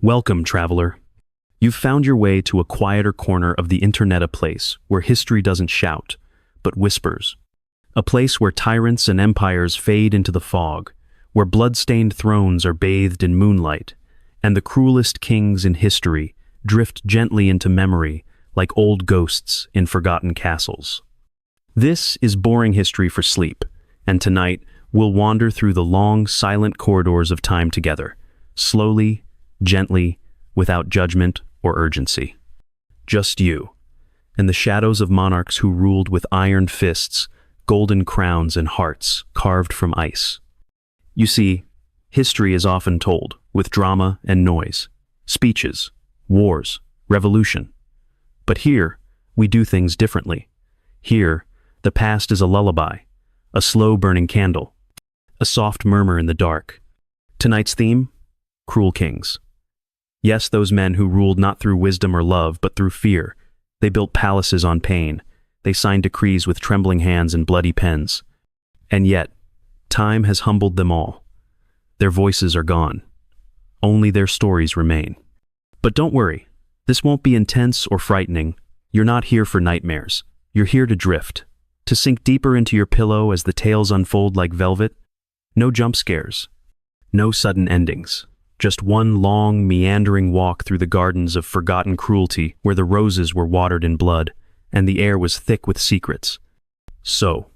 Welcome, traveler. You've found your way to a quieter corner of the internet, a place where history doesn't shout, but whispers. A place where tyrants and empires fade into the fog, where blood-stained thrones are bathed in moonlight, and the cruelest kings in history drift gently into memory like old ghosts in forgotten castles. This is Boring History for Sleep, and tonight we'll wander through the long, silent corridors of time together, slowly, gently, without judgment or urgency. Just you, and the shadows of monarchs who ruled with iron fists, golden crowns, and hearts carved from ice. You see, history is often told with drama and noise, speeches, wars, revolution. But here, we do things differently. Here, the past is a lullaby, a slow-burning candle, a soft murmur in the dark. Tonight's theme? Cruel kings. Yes, those men who ruled not through wisdom or love, but through fear. They built palaces on pain. They signed decrees with trembling hands and bloody pens. And yet, time has humbled them all. Their voices are gone. Only their stories remain. But don't worry, this won't be intense or frightening. You're not here for nightmares. You're here to drift, to sink deeper into your pillow as the tales unfold like velvet. No jump scares, no sudden endings. Just one long, meandering walk through the gardens of forgotten cruelty where the roses were watered in blood and the air was thick with secrets. So,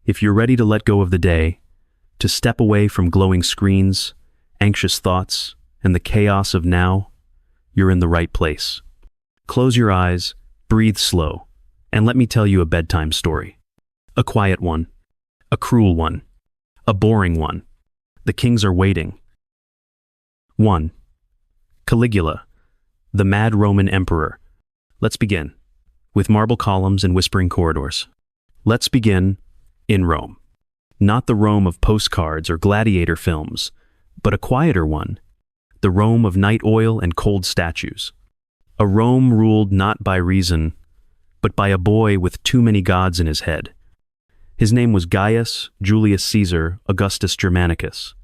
if you're ready to let go of the day, to step away from glowing screens, anxious thoughts, and the chaos of now, you're in the right place. Close your eyes, breathe slow, and let me tell you a bedtime story. A quiet one, a cruel one, a boring one. The kings are waiting. 1. Caligula, the mad Roman emperor. Let's begin. With marble columns and whispering corridors. Let's begin in Rome. Not the Rome of postcards or gladiator films, but a quieter one. The Rome of night oil and cold statues. A Rome ruled not by reason, but by a boy with too many gods in his head. His name was Gaius Julius Caesar Augustus Germanicus,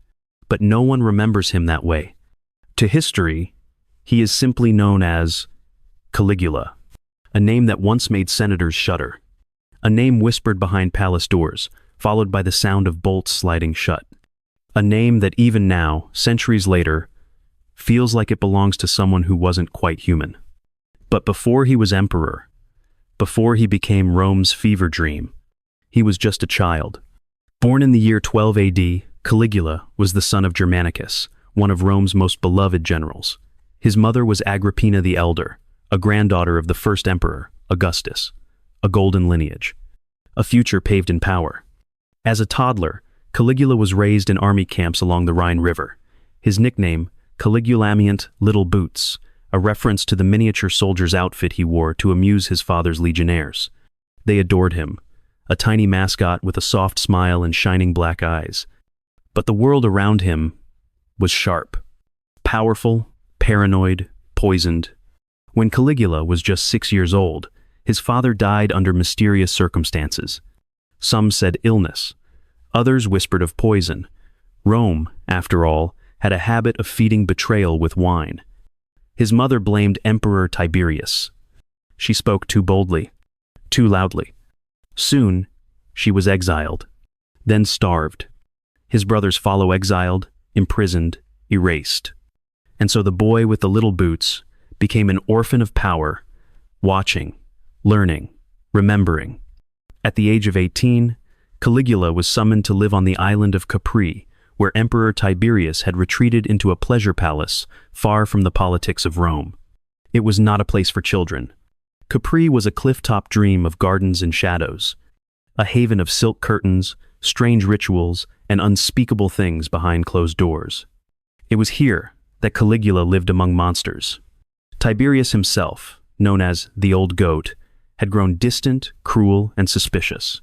but no one remembers him that way. To history, he is simply known as Caligula, a name that once made senators shudder, a name whispered behind palace doors, followed by the sound of bolts sliding shut, a name that even now, centuries later, feels like it belongs to someone who wasn't quite human. But before he was emperor, before he became Rome's fever dream, he was just a child. Born in the year 12 AD, Caligula was the son of Germanicus, one of Rome's most beloved generals. His mother was Agrippina the Elder, a granddaughter of the first emperor, Augustus, a golden lineage, a future paved in power. As a toddler, Caligula was raised in army camps along the Rhine River. His nickname, Caligulamiant Little Boots, a reference to the miniature soldier's outfit he wore to amuse his father's legionnaires. They adored him, a tiny mascot with a soft smile and shining black eyes. But the world around him was sharp, powerful, paranoid, poisoned. When Caligula was just 6 years old, his father died under mysterious circumstances. Some said illness. Others whispered of poison. Rome, after all, had a habit of feeding betrayal with wine. His mother blamed Emperor Tiberius. She spoke too boldly, too loudly. Soon, she was exiled, then starved. His brothers follow exiled, imprisoned, erased. And so the boy with the little boots became an orphan of power, watching, learning, remembering. At the age of 18, Caligula was summoned to live on the island of Capri, where Emperor Tiberius had retreated into a pleasure palace far from the politics of Rome. It was not a place for children. Capri was a cliff-top dream of gardens and shadows, a haven of silk curtains, strange rituals, and unspeakable things behind closed doors. It was here that Caligula lived among monsters. Tiberius himself, known as the Old Goat, had grown distant, cruel, and suspicious.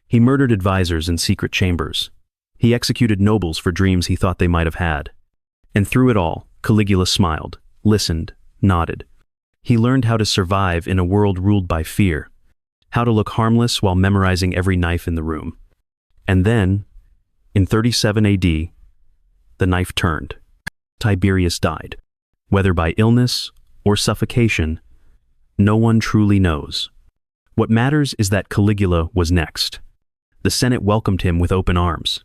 He murdered advisors in secret chambers. He executed nobles for dreams he thought they might have had. And through it all, Caligula smiled, listened, nodded. He learned how to survive in a world ruled by fear, how to look harmless while memorizing every knife in the room. And then, in 37 AD, the knife turned. Tiberius died. Whether by illness or suffocation, no one truly knows. What matters is that Caligula was next. The Senate welcomed him with open arms.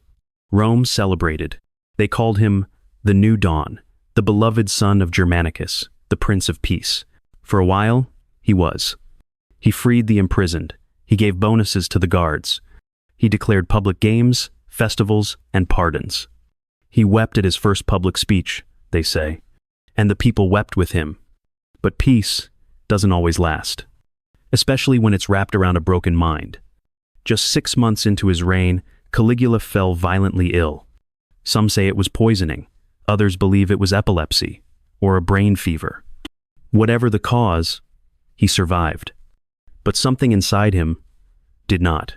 Rome celebrated. They called him the New Dawn, the beloved son of Germanicus, the Prince of Peace. For a while, he was. He freed the imprisoned. He gave bonuses to the guards. He declared public games, festivals, and pardons. He wept at his first public speech, they say, and the people wept with him. But peace doesn't always last, especially when it's wrapped around a broken mind. Just 6 months into his reign, Caligula fell violently ill. Some say it was poisoning. Others believe it was epilepsy or a brain fever. Whatever the cause, he survived. But something inside him did not.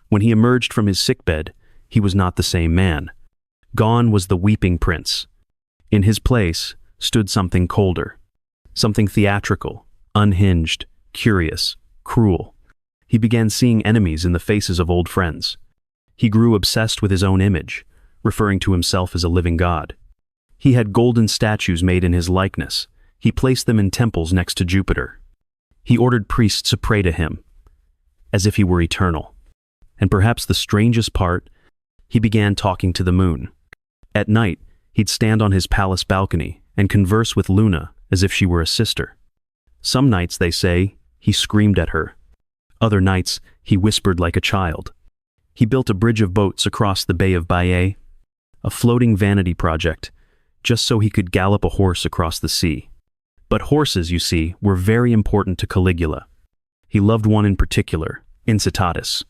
When he emerged from his sickbed, he was not the same man. Gone was the weeping prince. In his place stood something colder, something theatrical, unhinged, curious, cruel. He began seeing enemies in the faces of old friends. He grew obsessed with his own image, referring to himself as a living god. He had golden statues made in his likeness. He placed them in temples next to Jupiter. He ordered priests to pray to him, as if he were eternal. And perhaps the strangest part, he began talking to the moon. At night, he'd stand on his palace balcony and converse with Luna as if she were a sister. Some nights, they say, he screamed at her. Other nights, he whispered like a child. He built a bridge of boats across the Bay of Baiae, a floating vanity project, just so he could gallop a horse across the sea. But horses, you see, were very important to Caligula. He loved one in particular, Incitatus,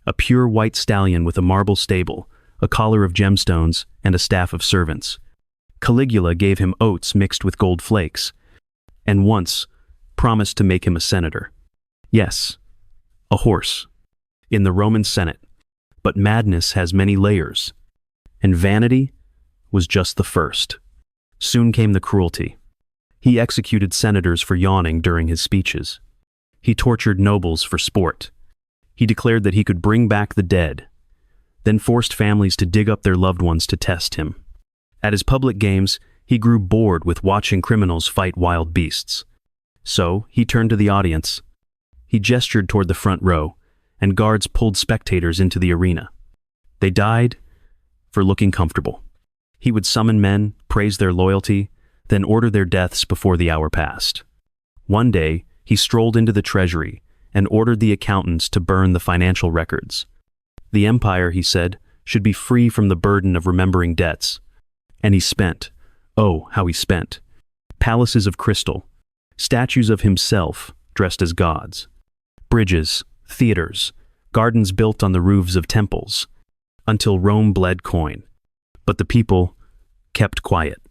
a pure white stallion with a marble stable, a collar of gemstones, and a staff of servants. Caligula gave him oats mixed with gold flakes, and once promised to make him a senator. Yes, a horse, in the Roman Senate. But madness has many layers, and vanity was just the first. Soon came the cruelty. He executed senators for yawning during his speeches. He tortured nobles for sport. He declared that he could bring back the dead, then forced families to dig up their loved ones to test him. At his public games, he grew bored with watching criminals fight wild beasts. So he turned to the audience. He gestured toward the front row, and guards pulled spectators into the arena. They died for looking comfortable. He would summon men, praise their loyalty, then order their deaths before the hour passed. One day, he strolled into the treasury and ordered the accountants to burn the financial records. The empire, he said, should be free from the burden of remembering debts. And he spent, oh, how he spent, palaces of crystal, statues of himself dressed as gods, bridges, theaters, gardens built on the roofs of temples, until Rome bled coin. But the people kept quiet,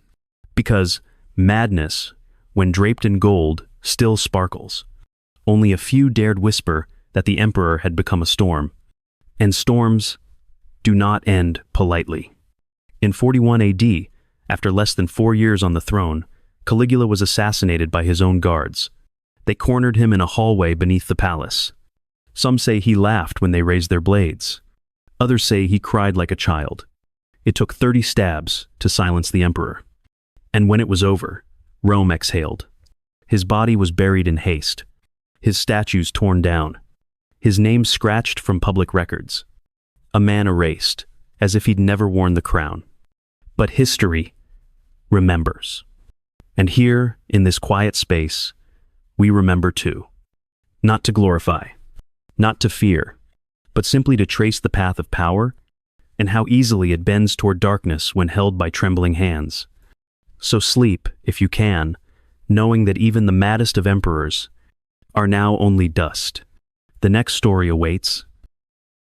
because madness, when draped in gold, still sparkles. Only a few dared whisper that the emperor had become a storm, and storms do not end politely. In 41 AD, after less than 4 years on the throne, Caligula was assassinated by his own guards. They cornered him in a hallway beneath the palace. Some say he laughed when they raised their blades. Others say he cried like a child. It took 30 stabs to silence the emperor. And when it was over, Rome exhaled. His body was buried in haste, his statues torn down, his name scratched from public records. A man erased, as if he'd never worn the crown. But history remembers. And here, in this quiet space, we remember too. Not to glorify, not to fear, but simply to trace the path of power and how easily it bends toward darkness when held by trembling hands. So sleep, if you can, knowing that even the maddest of emperors are now only dust. The next story awaits.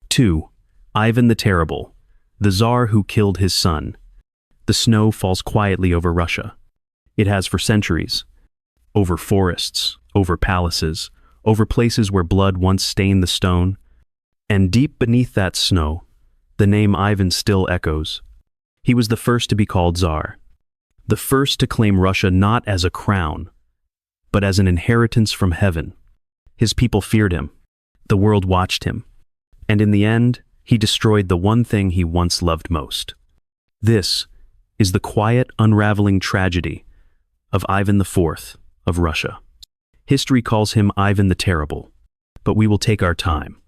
2. Ivan the Terrible, the Tsar who killed his son. The snow falls quietly over Russia. It has for centuries. Over forests, over palaces, over places where blood once stained the stone. And deep beneath that snow, the name Ivan still echoes. He was the first to be called Tsar, the first to claim Russia not as a crown, but as an inheritance from heaven. His people feared him. The world watched him. And in the end, he destroyed the one thing he once loved most. This is the quiet, unraveling tragedy of Ivan IV of Russia. History calls him Ivan the Terrible, but we will take our time.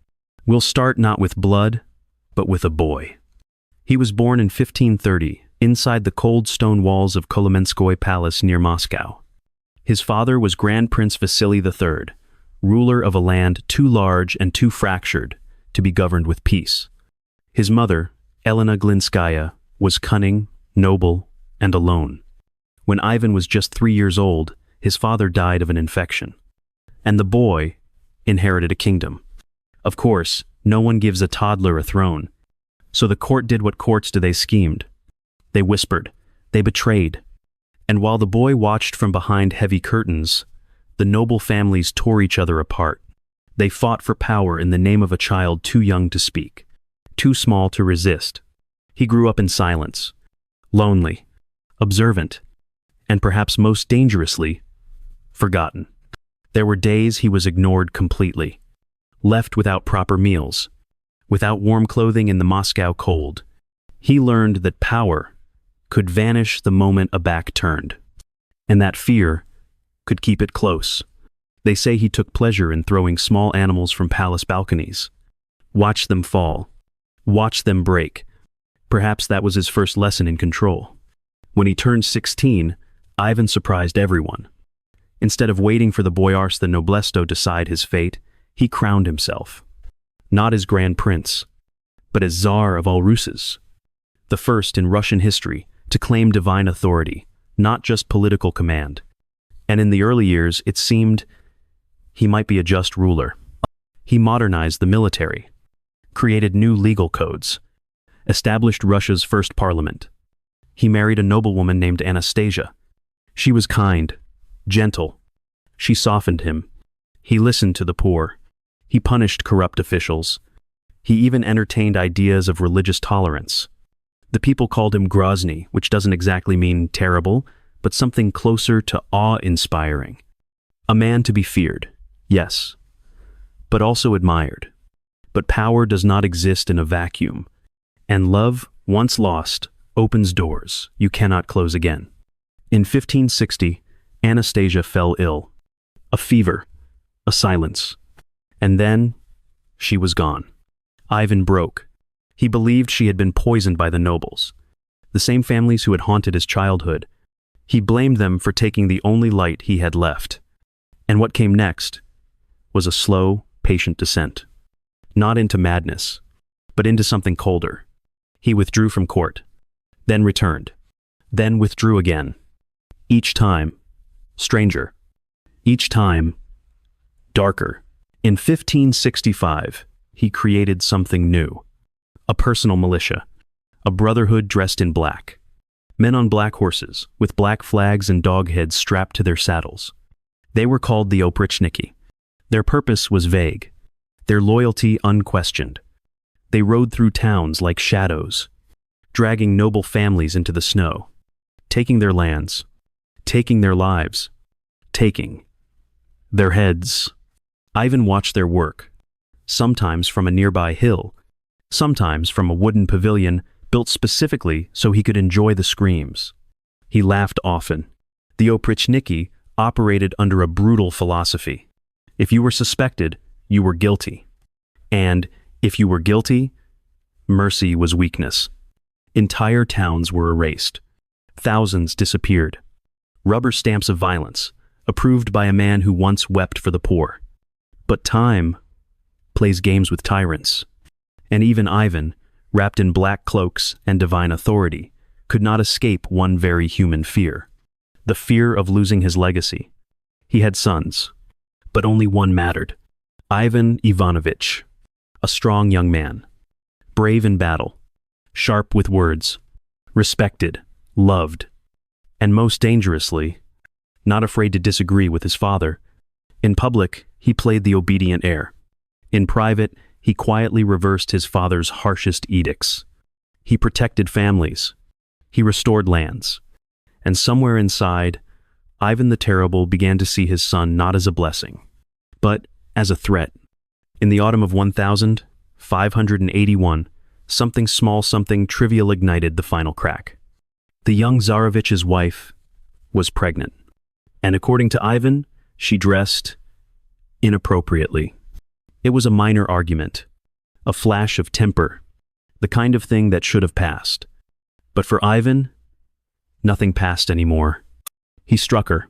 We'll start not with blood, but with a boy. He was born in 1530, inside the cold stone walls of Kolomenskoye Palace near Moscow. His father was Grand Prince Vasily III, ruler of a land too large and too fractured to be governed with peace. His mother, Elena Glinskaya, was cunning, noble, and alone. When Ivan was just 3 years old, his father died of an infection, and the boy inherited a kingdom. Of course, no one gives a toddler a throne, so the court did what courts do. They schemed. They whispered. They betrayed. And while the boy watched from behind heavy curtains, the noble families tore each other apart. They fought for power in the name of a child too young to speak, too small to resist. He grew up in silence, lonely, observant, and perhaps most dangerously, forgotten. There were days he was ignored completely, left without proper meals, without warm clothing in the Moscow cold. He learned that power could vanish the moment a back turned, and that fear could keep it close. They say he took pleasure in throwing small animals from palace balconies. Watch them fall. Watch them break. Perhaps that was his first lesson in control. When he turned 16, Ivan surprised everyone. Instead of waiting for the Boyars the Noblesse to decide his fate, he crowned himself. Not as Grand Prince, but as Tsar of all Russes. The first in Russian history to claim divine authority, not just political command. And in the early years, it seemed he might be a just ruler. He modernized the military, created new legal codes, established Russia's first parliament. He married a noblewoman named Anastasia. She was kind, gentle. She softened him. He listened to the poor. He punished corrupt officials. He even entertained ideas of religious tolerance. The people called him Grozny, which doesn't exactly mean terrible, but something closer to awe-inspiring. A man to be feared, yes, but also admired. But power does not exist in a vacuum, and love, once lost, opens doors you cannot close again. In 1560, Anastasia fell ill. A fever, a silence, and then she was gone. Ivan broke. He believed she had been poisoned by the nobles, the same families who had haunted his childhood. He blamed them for taking the only light he had left. And what came next was a slow, patient descent. Not into madness, but into something colder. He withdrew from court, then returned, then withdrew again. Each time, stranger. Each time, darker. In 1565, he created something new. A personal militia, a brotherhood dressed in black. Men on black horses, with black flags and dog heads strapped to their saddles. They were called the Oprichniki. Their purpose was vague, their loyalty unquestioned. They rode through towns like shadows, dragging noble families into the snow, taking their lands, taking their lives, taking their heads. Ivan watched their work, sometimes from a nearby hill, sometimes from a wooden pavilion built specifically so he could enjoy the screams. He laughed often. The Oprichniki operated under a brutal philosophy. If you were suspected, you were guilty. And if you were guilty, mercy was weakness. Entire towns were erased. Thousands disappeared. Rubber stamps of violence, approved by a man who once wept for the poor. But time plays games with tyrants. And even Ivan, wrapped in black cloaks and divine authority, could not escape one very human fear. The fear of losing his legacy. He had sons, but only one mattered. Ivan Ivanovich, a strong young man, brave in battle, sharp with words, respected, loved, and most dangerously, not afraid to disagree with his father. In public, he played the obedient heir. In private, he quietly reversed his father's harshest edicts. He protected families. He restored lands. And somewhere inside, Ivan the Terrible began to see his son not as a blessing, but as a threat. In the autumn of 1581, something small, something trivial ignited the final crack. The young Tsarevich's wife was pregnant. And according to Ivan, she dressed inappropriately. It was a minor argument, a flash of temper, the kind of thing that should have passed. But for Ivan, nothing passed anymore. He struck her,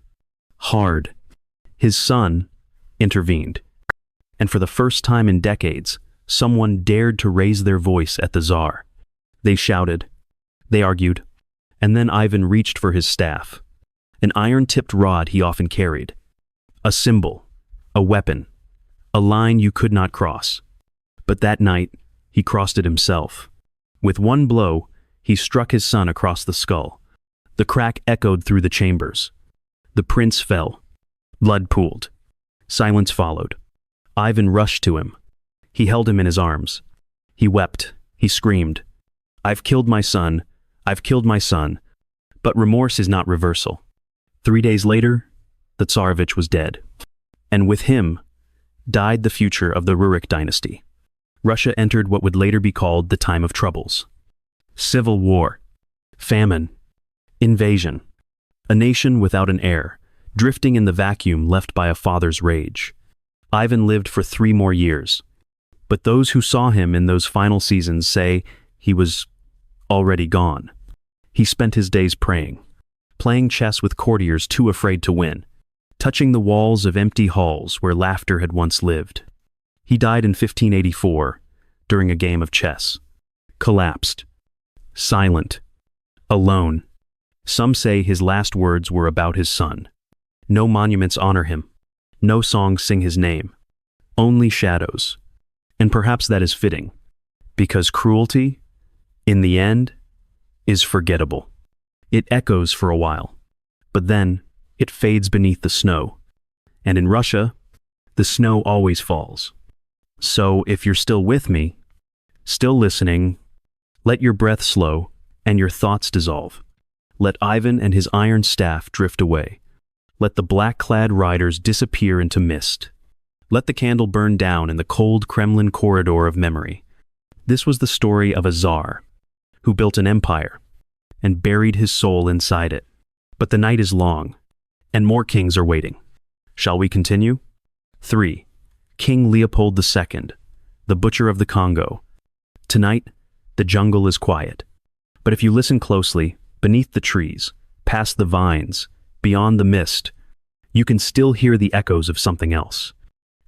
hard. His son intervened. And for the first time in decades, someone dared to raise their voice at the Tsar. They shouted, they argued, and then Ivan reached for his staff, an iron-tipped rod he often carried, a symbol, a weapon, a line you could not cross. But that night, he crossed it himself. With one blow, he struck his son across the skull. The crack echoed through the chambers. The prince fell. Blood pooled. Silence followed. Ivan rushed to him. He held him in his arms. He wept. He screamed, "I've killed my son. I've killed my son." But remorse is not reversal. 3 days later, the Tsarevich was dead. And with him, died the future of the Rurik dynasty. Russia entered what would later be called the time of troubles. Civil war, famine, invasion, a nation without an heir, drifting in the vacuum left by a father's rage. Ivan lived for 3 more years, but those who saw him in those final seasons say he was already gone. He spent his days praying, playing chess with courtiers too afraid to win, touching the walls of empty halls where laughter had once lived. He died in 1584 during a game of chess, collapsed, silent, alone. Some say his last words were about his son. No monuments honor him, no songs sing his name, only shadows. And perhaps that is fitting, because cruelty, in the end, is forgettable. It echoes for a while, but then it fades beneath the snow. And in Russia, the snow always falls. So if you're still with me, still listening, let your breath slow and your thoughts dissolve. Let Ivan and his iron staff drift away. Let the black-clad riders disappear into mist. Let the candle burn down in the cold Kremlin corridor of memory. This was the story of a Tsar who built an empire and buried his soul inside it. But the night is long, and more kings are waiting. Shall we continue? 3. King Leopold II, the butcher of the Congo. Tonight, the jungle is quiet. But if you listen closely, beneath the trees, past the vines, beyond the mist, you can still hear the echoes of something else.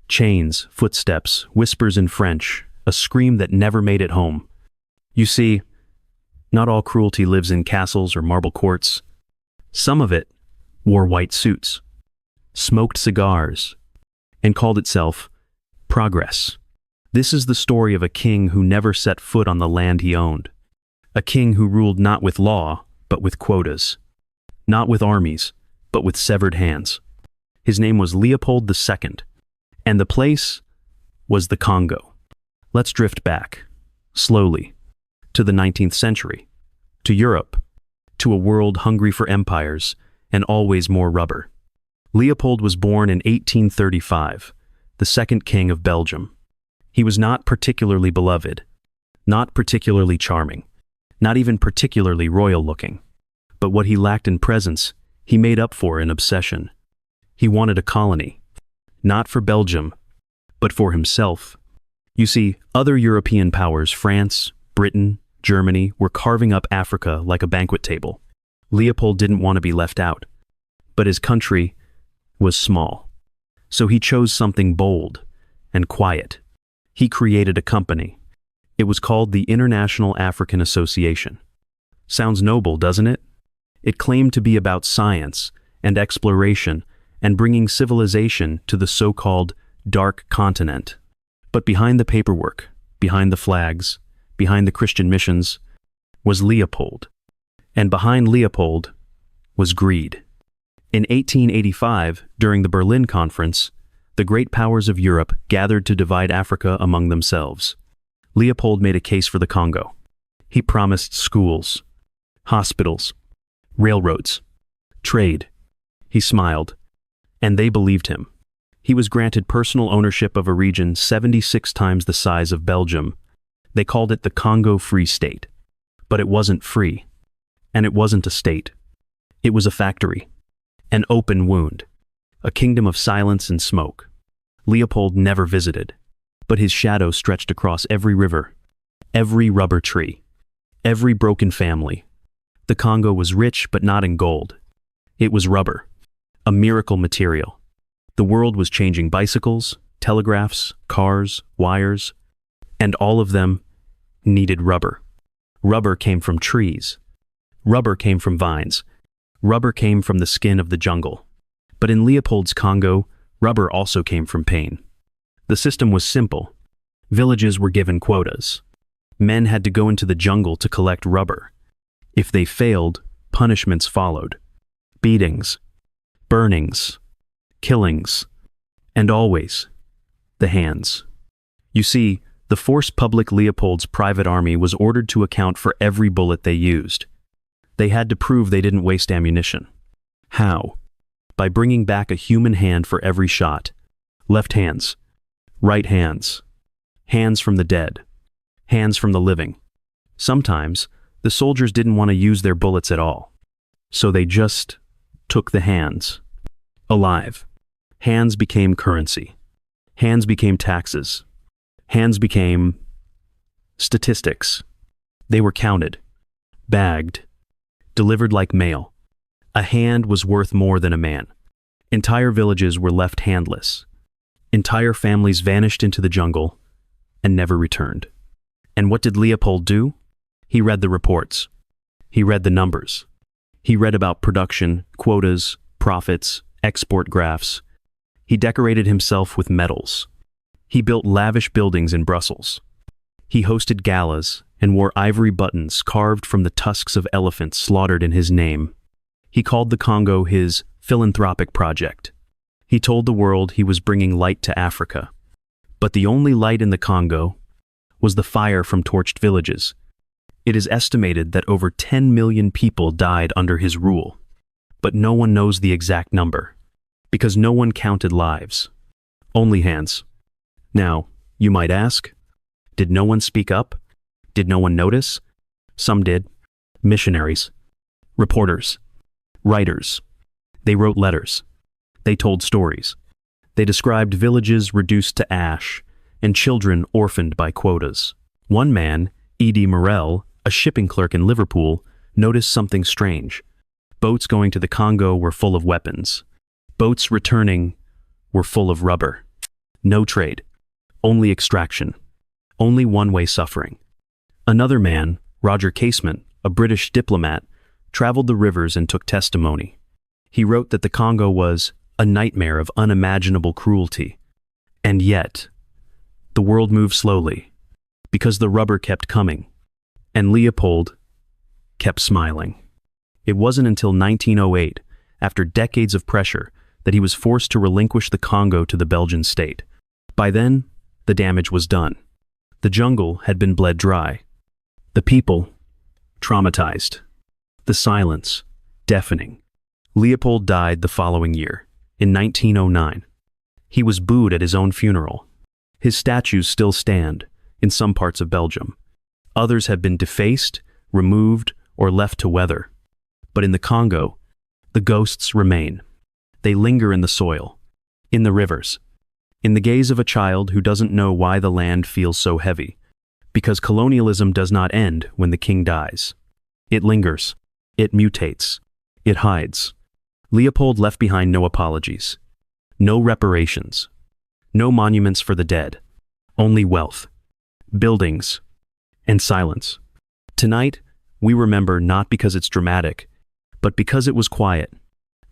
Chains, footsteps, whispers in French, a scream that never made it home. You see, not all cruelty lives in castles or marble courts. Some of it wore white suits, smoked cigars, and called itself progress. This is the story of a king who never set foot on the land he owned. A king who ruled not with law, but with quotas. Not with armies, but with severed hands. His name was Leopold II, and the place was the Congo. Let's drift back, slowly, to the 19th century, to Europe, to a world hungry for empires and always more rubber. Leopold was born in 1835, the second king of Belgium. He was not particularly beloved, not particularly charming, not even particularly royal-looking. But what he lacked in presence, he made up for in obsession. He wanted a colony, not for Belgium, but for himself. You see, other European powers, France, Britain, Germany, were carving up Africa like a banquet table. Leopold didn't want to be left out, but his country was small. So he chose something bold and quiet. He created a company. It was called the International African Association. Sounds noble, doesn't it? It claimed to be about science and exploration and bringing civilization to the so-called Dark Continent. But behind the paperwork, behind the flags, behind the Christian missions, was Leopold. And behind Leopold was greed. In 1885, during the Berlin Conference, the great powers of Europe gathered to divide Africa among themselves. Leopold made a case for the Congo. He promised schools, hospitals, railroads, trade. He smiled, and they believed him. He was granted personal ownership of a region 76 times the size of Belgium. They called it the Congo Free State. But it wasn't free, and it wasn't a state. It was a factory. An open wound. A kingdom of silence and smoke. Leopold never visited, but his shadow stretched across every river, every rubber tree, every broken family. The Congo was rich but not in gold. It was rubber, a miracle material. The world was changing bicycles, telegraphs, cars, wires, and all of them needed rubber. Rubber came from trees. Rubber came from vines. Rubber came from the skin of the jungle. But in Leopold's Congo, rubber also came from pain. The system was simple. Villages were given quotas. Men had to go into the jungle to collect rubber. If they failed, punishments followed. Beatings, burnings, killings, and always, the hands. You see, the force public Leopold's private army was ordered to account for every bullet they used. They had to prove they didn't waste ammunition. How? By bringing back a human hand for every shot. Left hands, right hands, hands from the dead, hands from the living. Sometimes, the soldiers didn't want to use their bullets at all. So they just took the hands. Alive. Hands became currency. Hands became taxes. Hands became statistics. They were counted, bagged, delivered like mail. A hand was worth more than a man. Entire villages were left handless. Entire families vanished into the jungle and never returned. And what did Leopold do? He read the reports. He read the numbers. He read about production, quotas, profits, export graphs. He decorated himself with medals. He built lavish buildings in Brussels. He hosted galas and wore ivory buttons carved from the tusks of elephants slaughtered in his name. He called the Congo his philanthropic project. He told the world he was bringing light to Africa. But the only light in the Congo was the fire from torched villages. It is estimated that over 10 million people died under his rule. But no one knows the exact number, because no one counted lives. Only hands. Now, you might ask, did no one speak up? Did no one notice? Some did. Missionaries, reporters, writers. They wrote letters. They told stories. They described villages reduced to ash and children orphaned by quotas. One man, E.D. Morel, a shipping clerk in Liverpool, noticed something strange. Boats going to the Congo were full of weapons. Boats returning were full of rubber. No trade. Only extraction. Only one-way suffering. Another man, Roger Casement, a British diplomat, traveled the rivers and took testimony. He wrote that the Congo was a nightmare of unimaginable cruelty. And yet, the world moved slowly, because the rubber kept coming, and Leopold kept smiling. It wasn't until 1908, after decades of pressure, that he was forced to relinquish the Congo to the Belgian state. By then, the damage was done. The jungle had been bled dry. The people, traumatized. The silence, deafening. Leopold died the following year, in 1909. He was booed at his own funeral. His statues still stand, in some parts of Belgium. Others have been defaced, removed, or left to weather. But in the Congo, the ghosts remain. They linger in the soil, in the rivers, in the gaze of a child who doesn't know why the land feels so heavy, because colonialism does not end when the king dies. It lingers, it mutates, it hides. Leopold left behind no apologies, no reparations, no monuments for the dead, only wealth, buildings, and silence. Tonight, we remember not because it's dramatic, but because it was quiet,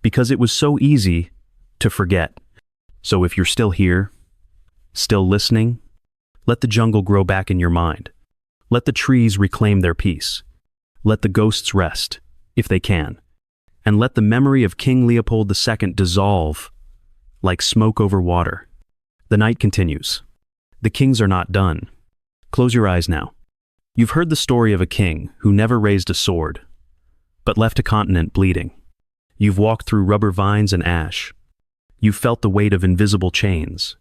because it was so easy to forget. So if you're still here, still listening, let the jungle grow back in your mind. Let the trees reclaim their peace. Let the ghosts rest, if they can. And let the memory of King Leopold II dissolve like smoke over water. The night continues. The kings are not done. Close your eyes now. You've heard the story of a king who never raised a sword, but left a continent bleeding. You've walked through rubber vines and ash. You've felt the weight of invisible chains.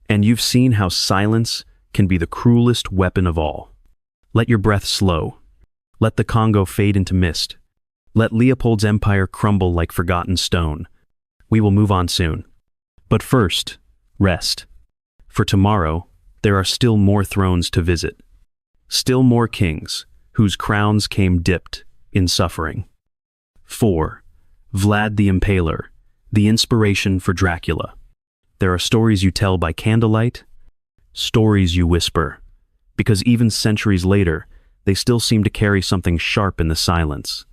And you've seen how silence can be the cruelest weapon of all. Let your breath slow. Let the Congo fade into mist. Let Leopold's empire crumble like forgotten stone. We will move on soon. But first, rest. For tomorrow, there are still more thrones to visit. Still more kings, whose crowns came dipped in suffering. 4. Vlad the Impaler, the inspiration for Dracula. There are stories you tell by candlelight, stories you whisper, because even centuries later, they still seem to carry something sharp in the silence.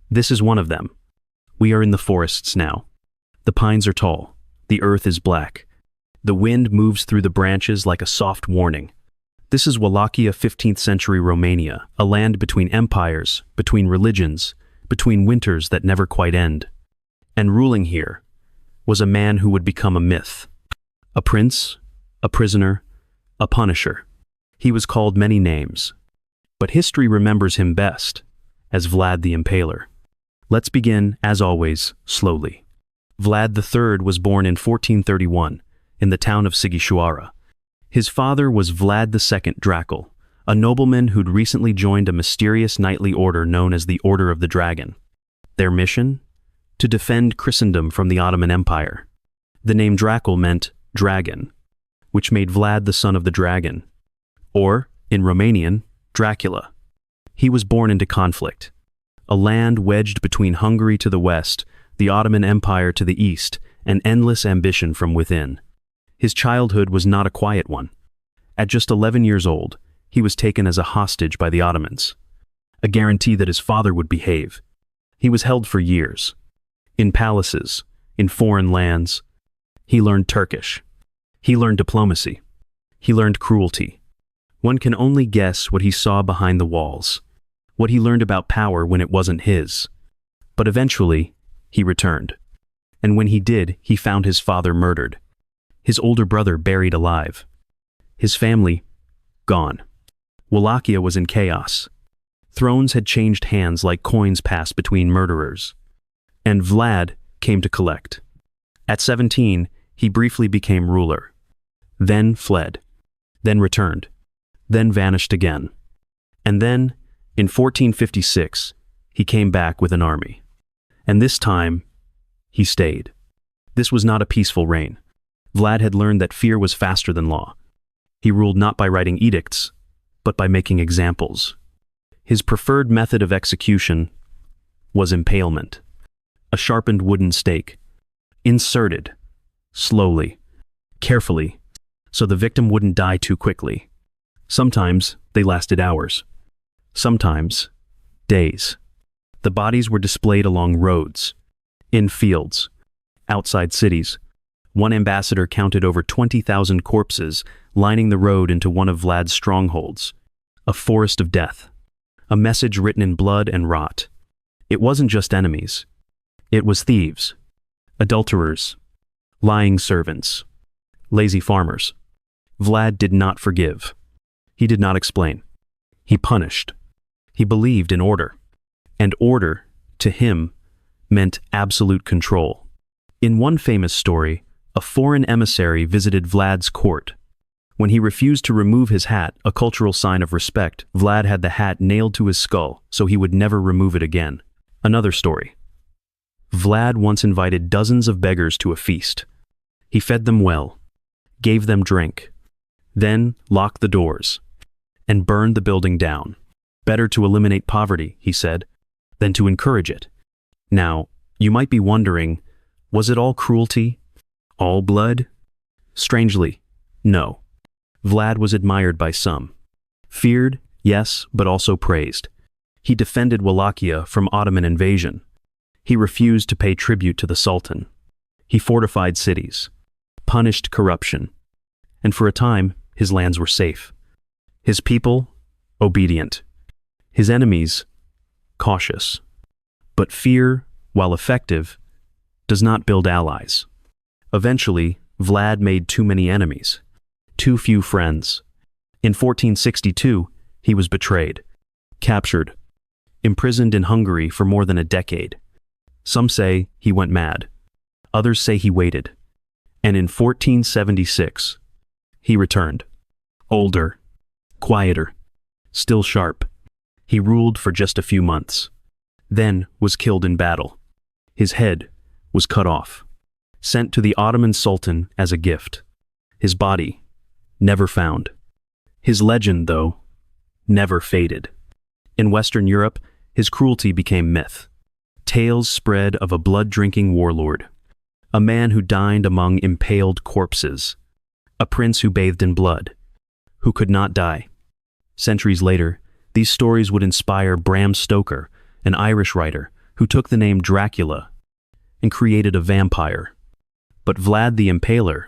This is one of them. We are in the forests now. The pines are tall, the earth is black. The wind moves through the branches like a soft warning. This is Wallachia, 15th century Romania, a land between empires, between religions, between winters that never quite end. And ruling here was a man who would become a myth. A prince, a prisoner, a punisher. He was called many names, but history remembers him best as Vlad the Impaler. Let's begin, as always, slowly. Vlad III was born in 1431 in the town of Sighishuara. His father was Vlad II Dracula, a nobleman who'd recently joined a mysterious knightly order known as the Order of the Dragon. Their mission? To defend Christendom from the Ottoman Empire. The name Dracula meant dragon, which made Vlad the son of the dragon, or, in Romanian, Dracula. He was born into conflict, a land wedged between Hungary to the west, the Ottoman Empire to the east, and endless ambition from within. His childhood was not a quiet one. At just 11 years old, he was taken as a hostage by the Ottomans, a guarantee that his father would behave. He was held for years, in palaces, in foreign lands. He learned Turkish. He learned diplomacy. He learned cruelty. One can only guess what he saw behind the walls, what he learned about power when it wasn't his. But eventually, he returned. And when he did, he found his father murdered, his older brother buried alive, his family gone. Wallachia was in chaos. Thrones had changed hands like coins passed between murderers. And Vlad came to collect. At 17, he briefly became ruler, then fled, then returned, then vanished again. And then, in 1456, he came back with an army. And this time, he stayed. This was not a peaceful reign. Vlad had learned that fear was faster than law. He ruled not by writing edicts, but by making examples. His preferred method of execution was impalement, a sharpened wooden stake, inserted, slowly, carefully, so the victim wouldn't die too quickly. Sometimes they lasted hours, sometimes days. The bodies were displayed along roads, in fields, outside cities. One ambassador counted over 20,000 corpses lining the road into one of Vlad's strongholds, a forest of death, a message written in blood and rot. It wasn't just enemies. It was thieves, adulterers, lying servants, lazy farmers. Vlad did not forgive. He did not explain. He punished. He believed in order. And order, to him, meant absolute control. In one famous story, a foreign emissary visited Vlad's court. When he refused to remove his hat, a cultural sign of respect, Vlad had the hat nailed to his skull so he would never remove it again. Another story. Vlad once invited dozens of beggars to a feast. He fed them well, gave them drink, then locked the doors, and burned the building down. Better to eliminate poverty, he said, than to encourage it. Now, you might be wondering, was it all cruelty? All blood? Strangely, no. Vlad was admired by some. Feared, yes, but also praised. He defended Wallachia from Ottoman invasion. He refused to pay tribute to the Sultan. He fortified cities, punished corruption, and for a time, his lands were safe. His people, obedient. His enemies, cautious. But fear, while effective, does not build allies. Eventually, Vlad made too many enemies, too few friends. In 1462, he was betrayed, captured, imprisoned in Hungary for more than a decade. Some say he went mad. Others say he waited. And in 1476, he returned. Older, quieter, still sharp. He ruled for just a few months. then was killed in battle. His head was cut off, sent to the Ottoman Sultan as a gift. His body never found. His legend, though, never faded. In Western Europe, his cruelty became myth. Tales spread of a blood-drinking warlord, a man who dined among impaled corpses, a prince who bathed in blood, who could not die. Centuries later, these stories would inspire Bram Stoker, an Irish writer who took the name Dracula and created a vampire. But Vlad the Impaler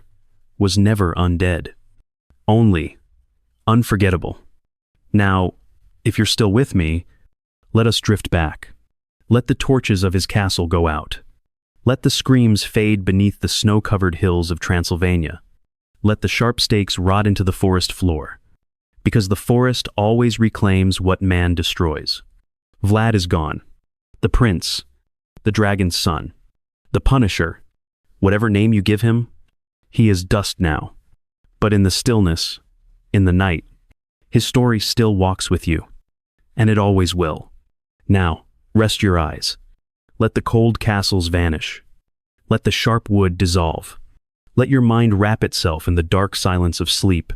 was never undead, only unforgettable. Now, if you're still with me, let us drift back. Let the torches of his castle go out. Let the screams fade beneath the snow-covered hills of Transylvania. Let the sharp stakes rot into the forest floor, because the forest always reclaims what man destroys. Vlad is gone. The prince, the dragon's son, the Punisher, whatever name you give him, he is dust now. But in the stillness, in the night, his story still walks with you, and it always will. Now, rest your eyes. Let the cold castles vanish. Let the sharp wood dissolve. Let your mind wrap itself in the dark silence of sleep.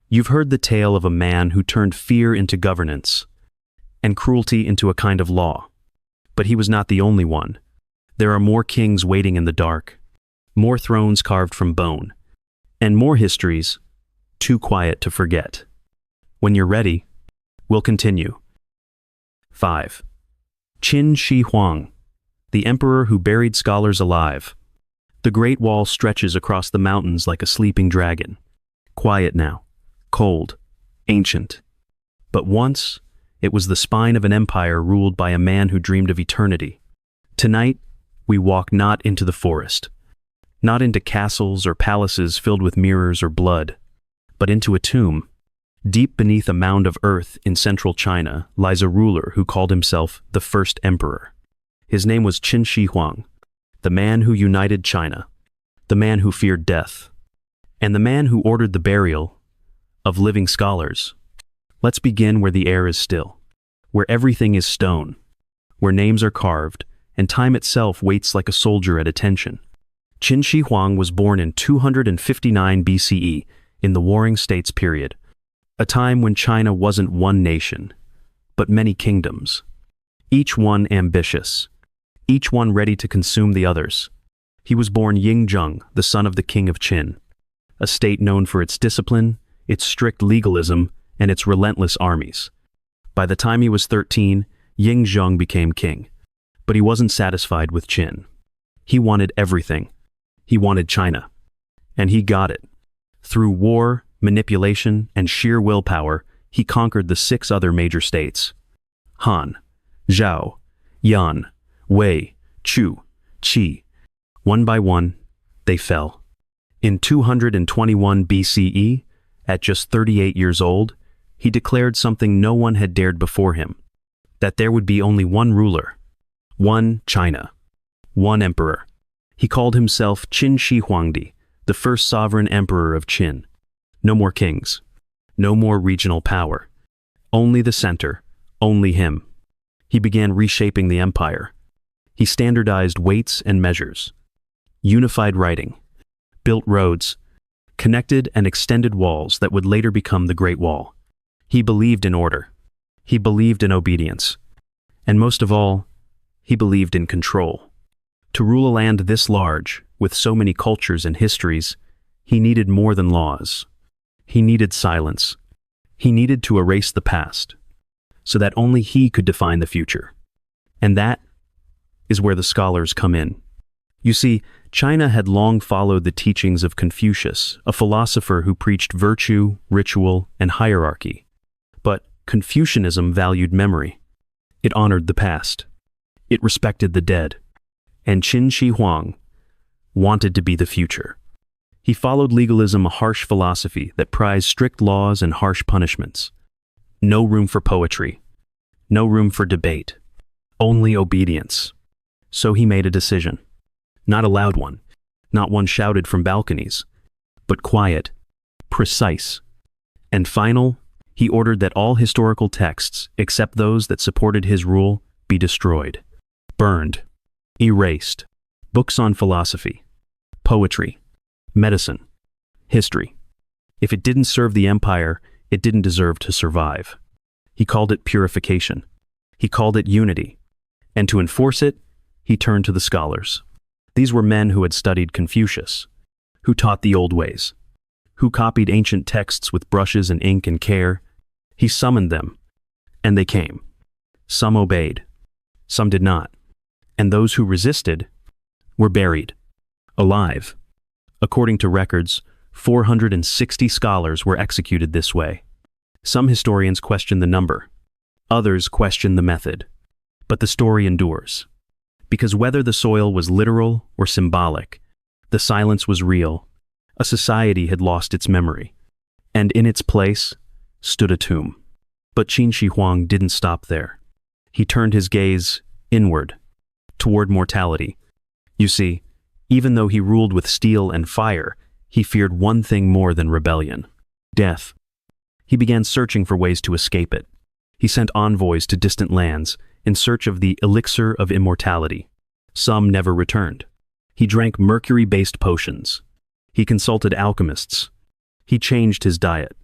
You've heard the tale of a man who turned fear into governance and cruelty into a kind of law. But he was not the only one. There are more kings waiting in the dark, more thrones carved from bone, and more histories too quiet to forget. When you're ready, we'll continue. 5. Qin Shi Huang, the emperor who buried scholars alive. The Great Wall stretches across the mountains like a sleeping dragon. Quiet now, cold, ancient. But once, it was the spine of an empire ruled by a man who dreamed of eternity. Tonight, we walk not into the forest, not into castles or palaces filled with mirrors or blood, but into a tomb. Deep beneath a mound of earth in central China lies a ruler who called himself the first emperor. His name was Qin Shi Huang, the man who united China, the man who feared death, and the man who ordered the burial of living scholars. Let's begin where the air is still, where everything is stone, where names are carved, and time itself waits like a soldier at attention. Qin Shi Huang was born in 259 BCE in the Warring States period, a time when China wasn't one nation, but many kingdoms, each one ambitious, each one ready to consume the others. He was born Yingzheng, the son of the king of Qin, a state known for its discipline, its strict legalism, and its relentless armies. By the time he was 13, Yingzheng became king, but he wasn't satisfied with Qin. He wanted everything. He wanted China, and he got it. Through war, manipulation, and sheer willpower, he conquered the 6 other major states: Han, Zhao, Yan, Wei, Chu, Qi. One by one, they fell. In 221 BCE, at just 38 years old, he declared something no one had dared before him: that there would be only one ruler, one China, one emperor. He called himself Qin Shi Huangdi, the first sovereign emperor of Qin. No more kings, no more regional power. Only the center, only him. He began reshaping the empire. He standardized weights and measures, unified writing, built roads, connected and extended walls that would later become the Great Wall. He believed in order. He believed in obedience. And most of all, he believed in control. To rule a land this large, with so many cultures and histories, he needed more than laws. He needed silence. He needed to erase the past, so that only he could define the future. And that is where the scholars come in. You see, China had long followed the teachings of Confucius, a philosopher who preached virtue, ritual, and hierarchy. But Confucianism valued memory. It honored the past. It respected the dead. And Qin Shi Huang wanted to be the future. He followed legalism, a harsh philosophy that prized strict laws and harsh punishments. No room for poetry. No room for debate. Only obedience. So he made a decision. Not a loud one, not one shouted from balconies, but quiet, precise, and final. He ordered that all historical texts, except those that supported his rule, be destroyed, burned, erased. Books on philosophy, poetry, medicine, history. If it didn't serve the empire, it didn't deserve to survive. He called it purification. He called it unity. And to enforce it, he turned to the scholars. These were men who had studied Confucius, who taught the old ways, who copied ancient texts with brushes and ink and care. He summoned them, and they came. Some obeyed, some did not. And those who resisted were buried, alive. According to records, 460 scholars were executed this way. Some historians question the number, others question the method. But the story endures. Because whether the soil was literal or symbolic, the silence was real. A society had lost its memory, and in its place stood a tomb. But Qin Shi Huang didn't stop there. He turned his gaze inward, toward mortality. You see, even though he ruled with steel and fire, he feared one thing more than rebellion: death. He began searching for ways to escape it. He sent envoys to distant lands in search of the elixir of immortality. Some never returned. He drank mercury-based potions. He consulted alchemists. He changed his diet,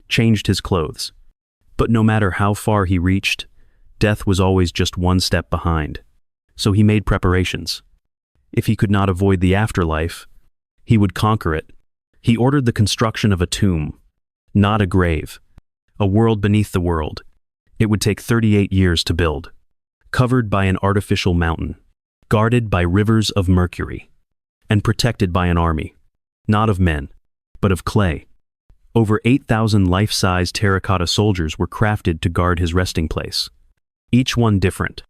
changed his clothes. But no matter how far he reached, death was always just one step behind. So he made preparations. If he could not avoid the afterlife, he would conquer it. He ordered the construction of a tomb, not a grave, a world beneath the world. It would take 38 years to build, covered by an artificial mountain, guarded by rivers of mercury, and protected by an army, not of men, but of clay. Over 8,000 life-size terracotta soldiers were crafted to guard his resting place. Each one different,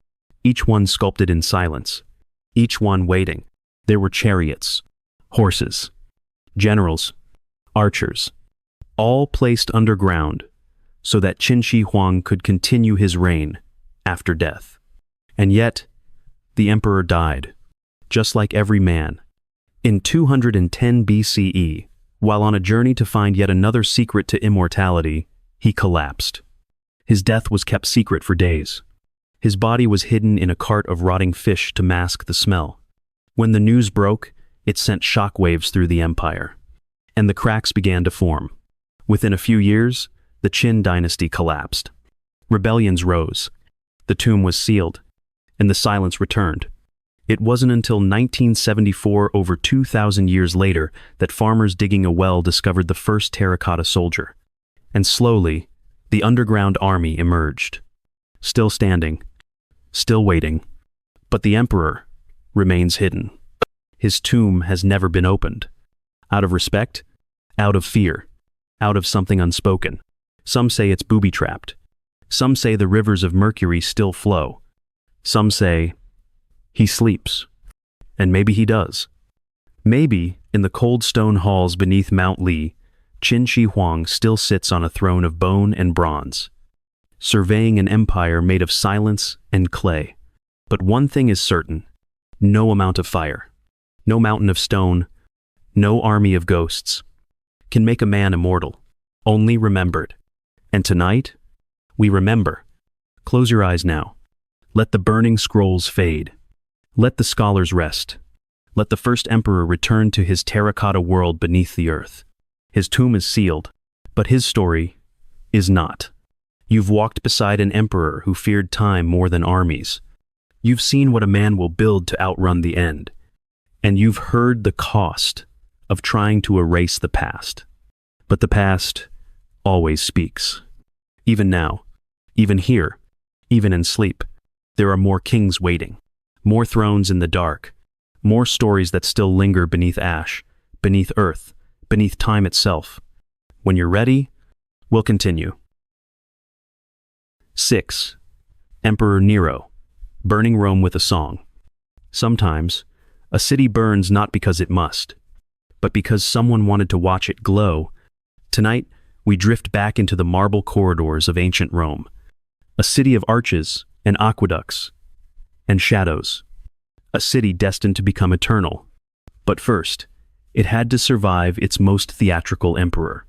each one sculpted in silence, each one waiting. There were chariots, horses, generals, archers, all placed underground so that Qin Shi Huang could continue his reign after death. And yet, the emperor died, just like every man. In 210 BCE, while on a journey to find yet another secret to immortality, he collapsed. His death was kept secret for days. His body was hidden in a cart of rotting fish to mask the smell. When the news broke, it sent shockwaves through the empire, and the cracks began to form. Within a few years, the Qin dynasty collapsed. Rebellions rose, the tomb was sealed, and the silence returned. It wasn't until 1974, over 2,000 years later, that farmers digging a well discovered the first terracotta soldier. And slowly, the underground army emerged. Still standing, still waiting. But the emperor remains hidden. His tomb has never been opened. Out of respect, out of fear, out of something unspoken. Some say it's booby-trapped. Some say the rivers of mercury still flow. Some say he sleeps. And maybe he does. Maybe, in the cold stone halls beneath Mount Li, Qin Shi Huang still sits on a throne of bone and bronze, surveying an empire made of silence and clay. But one thing is certain: no amount of fire, no mountain of stone, no army of ghosts can make a man immortal, only remembered. And tonight, we remember. Close your eyes now. Let the burning scrolls fade. Let the scholars rest. Let the first emperor return to his terracotta world beneath the earth. His tomb is sealed, but his story is not. You've walked beside an emperor who feared time more than armies. You've seen what a man will build to outrun the end. And you've heard the cost of trying to erase the past. But the past always speaks. Even now, even here, even in sleep, there are more kings waiting, more thrones in the dark, more stories that still linger beneath ash, beneath earth, beneath time itself. When you're ready, we'll continue. 6. Emperor Nero, burning Rome with a song. Sometimes, a city burns not because it must, but because someone wanted to watch it glow. Tonight, we drift back into the marble corridors of ancient Rome, a city of arches and aqueducts and shadows, a city destined to become eternal. But first, it had to survive its most theatrical emperor,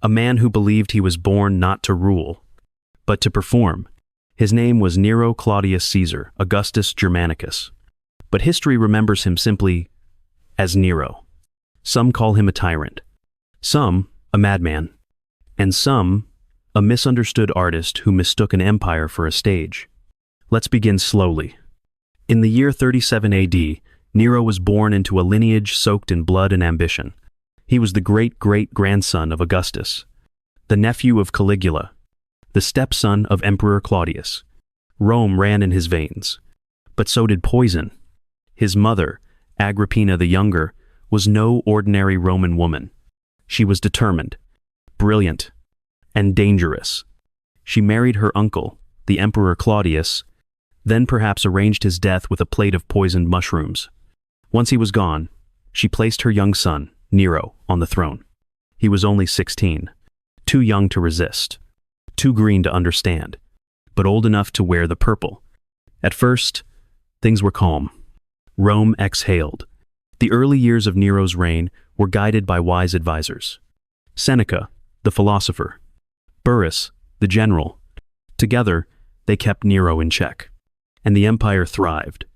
a man who believed he was born not to rule, but to perform. His name was Nero Claudius Caesar Augustus Germanicus, but history remembers him simply as Nero. Some call him a tyrant, some a madman, and some a misunderstood artist who mistook an empire for a stage. Let's begin slowly. In the year 37 AD, Nero was born into a lineage soaked in blood and ambition. He was the great-great-grandson of Augustus, the nephew of Caligula, the stepson of Emperor Claudius. Rome ran in his veins, but so did poison. His mother, Agrippina the Younger, was no ordinary Roman woman. She was determined, brilliant, and dangerous. She married her uncle, the Emperor Claudius, then perhaps arranged his death with a plate of poisoned mushrooms. Once he was gone, she placed her young son, Nero, on the throne. He was only 16, too young to resist, too green to understand, but old enough to wear the purple. At first, things were calm. Rome exhaled. The early years of Nero's reign were guided by wise advisors. Seneca, the philosopher, Burrus, the general. Together, they kept Nero in check, and the empire thrived.